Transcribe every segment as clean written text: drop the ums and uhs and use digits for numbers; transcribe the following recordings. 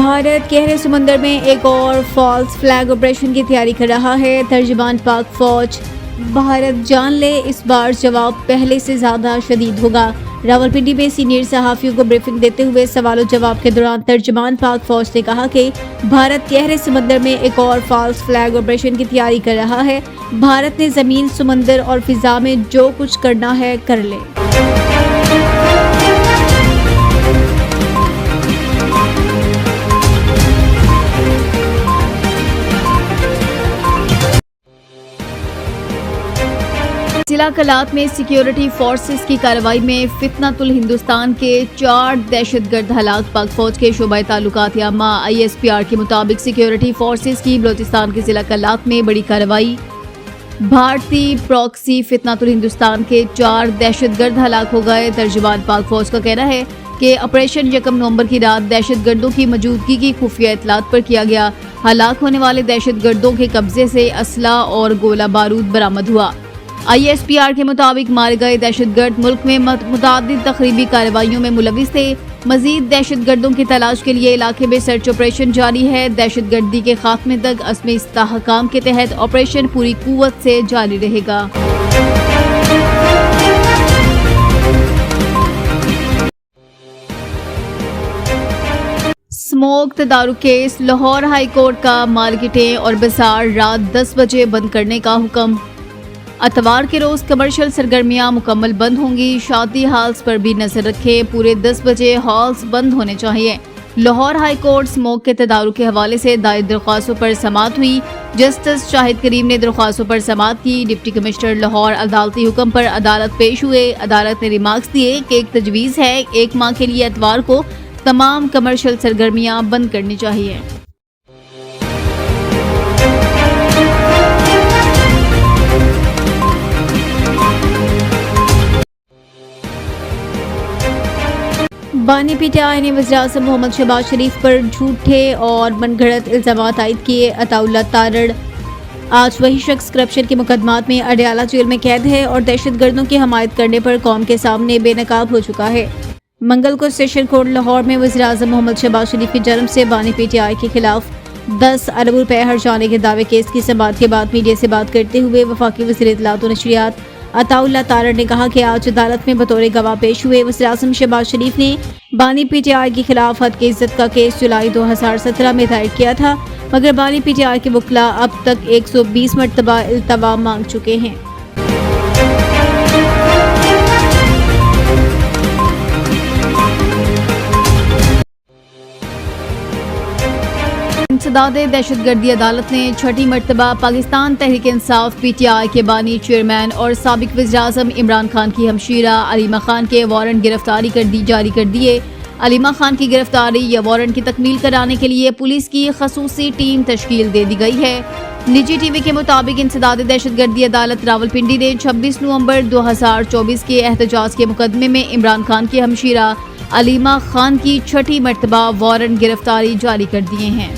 بھارت گہرے سمندر میں ایک اور فالس فلیگ آپریشن کی تیاری کر رہا ہے. ترجمان پاک فوج بھارت جان لے اس بار جواب پہلے سے زیادہ شدید ہوگا. راولپنڈی میں سینئر صحافیوں کو بریفنگ دیتے ہوئے سوال و جواب کے دوران ترجمان پاک فوج نے کہا کہ بھارت گہرے سمندر میں ایک اور فالس فلیگ آپریشن کی تیاری کر رہا ہے. بھارت نے زمین، سمندر اور فضا میں جو کچھ کرنا ہے کر لے. ضلع کلات میں سیکیورٹی فورسز کی کارروائی میں فتنۃ الہندوستان کے 4 دہشت گرد ہلاک. پاک فوج کے شعبۂ تعلقات عامہ ISPR کے مطابق سیکیورٹی فورسز کی بلوچستان کے ضلع کلات میں بڑی کارروائی. بھارتی پراکسی فتنۃ الہندوستان کے 4 دہشت گرد ہلاک ہو گئے. ترجمان پاک فوج کا کہنا ہے کہ آپریشن 1 نومبر کی رات دہشت گردوں کی موجودگی کی خفیہ اطلاعات پر کیا گیا. ہلاک ہونے والے دہشت گردوں کے قبضے سے اسلحہ اور گولہ بارود برآمد ہوا. ISPR کے مطابق مارے گئے دہشت گرد ملک میں متعدد تخریبی کارروائیوں میں ملوث تھے. مزید دہشت گردوں کی تلاش کے لیے علاقے میں سرچ آپریشن جاری ہے. دہشت گردی کے خاتمے تک عزم استحکام کے تحت آپریشن پوری قوت سے جاری رہے گا. اسموک تدارک کیس. لاہور ہائی کورٹ کا مارکیٹیں اور بازار رات 10 بجے بند کرنے کا حکم. اتوار کے روز کمرشل سرگرمیاں مکمل بند ہوں گی. شادی ہالز پر بھی نظر رکھیں. پورے 10 بجے ہالز بند ہونے چاہیے. لاہور ہائی کورٹ اسموک کے تدارک کے حوالے سے دائر درخواستوں پر سماعت ہوئی. جسٹس شاہد کریم نے درخواستوں پر سماعت کی. ڈپٹی کمشنر لاہور عدالتی حکم پر عدالت پیش ہوئے. عدالت نے ریمارکس دیے کہ ایک تجویز ہے 1 ماہ کے لیے اتوار کو تمام کمرشل سرگرمیاں بند کرنی چاہیے. بانی پی ٹی آئی نے وزیراعظم محمد شہباز شریف پر جھوٹے اور من گھڑت الزامات عائد کیے. عطا اللہ تارڑ آج وہی شخص کرپشن کے مقدمات میں اڈیالہ جیل میں قید ہے اور دہشت گردوں کی حمایت کرنے پر قوم کے سامنے بے نقاب ہو چکا ہے. منگل کو سیشن کورٹ لاہور میں وزیراعظم محمد شہباز شریف کی جانب سے بانی پی ٹی آئی کے خلاف 10 ارب روپے ہرجانے کے دعوے کیس کی سماعت کے بعد میڈیا سے بات کرتے ہوئے وفاقی وزیر اطلاعات و نشریات عطا اللہ تارڑ نے کہا کہ آج عدالت میں بطور گواہ پیش ہوئے وزیراعظم شہباز شریف نے بانی پی ٹی آئی کے خلاف حد کی عزت کا کیس جولائی 2017 میں دائر کیا تھا، مگر بانی پی ٹی آئی کے وکلاء اب تک 120 مرتبہ التوا مانگ چکے ہیں. انسداد دہشت گردی عدالت نے 6ٹھی مرتبہ پاکستان تحریک انصاف PTI کے بانی چیئرمین اور سابق وزیراعظم عمران خان کی ہمشیرہ علیمہ خان کے وارنٹ گرفتاری جاری کر دیے. علیمہ خان کی گرفتاری یا وارنٹ کی تکمیل کرانے کے لیے پولیس کی خصوصی ٹیم تشکیل دے دی گئی ہے. نجی ٹی وی کے مطابق انسداد دہشت گردی عدالت راولپنڈی نے 26 نومبر 2024 کے احتجاج کے مقدمے میں عمران خان کی ہمشیرہ علیمہ خان کی 6ٹھی مرتبہ وارنٹ گرفتاری جاری کر دیے ہیں.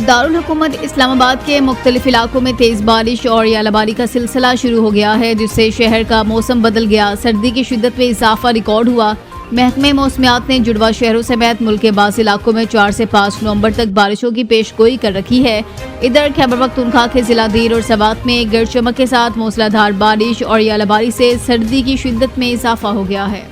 دارالحکومت اسلام آباد کے مختلف علاقوں میں تیز بارش اور ژالہ باری کا سلسلہ شروع ہو گیا ہے، جس سے شہر کا موسم بدل گیا. سردی کی شدت میں اضافہ ریکارڈ ہوا. محکمہ موسمیات نے جڑواں شہروں سمیت ملک کے بعض علاقوں میں 4 سے 5 نومبر تک بارشوں کی پیش گوئی کر رکھی ہے. ادھر خیبر پختونخوا کے ضلع دیر اور سوات میں گرج چمک کے ساتھ موسلا دھار بارش اور ژالہ باری سے سردی کی شدت میں اضافہ ہو گیا ہے.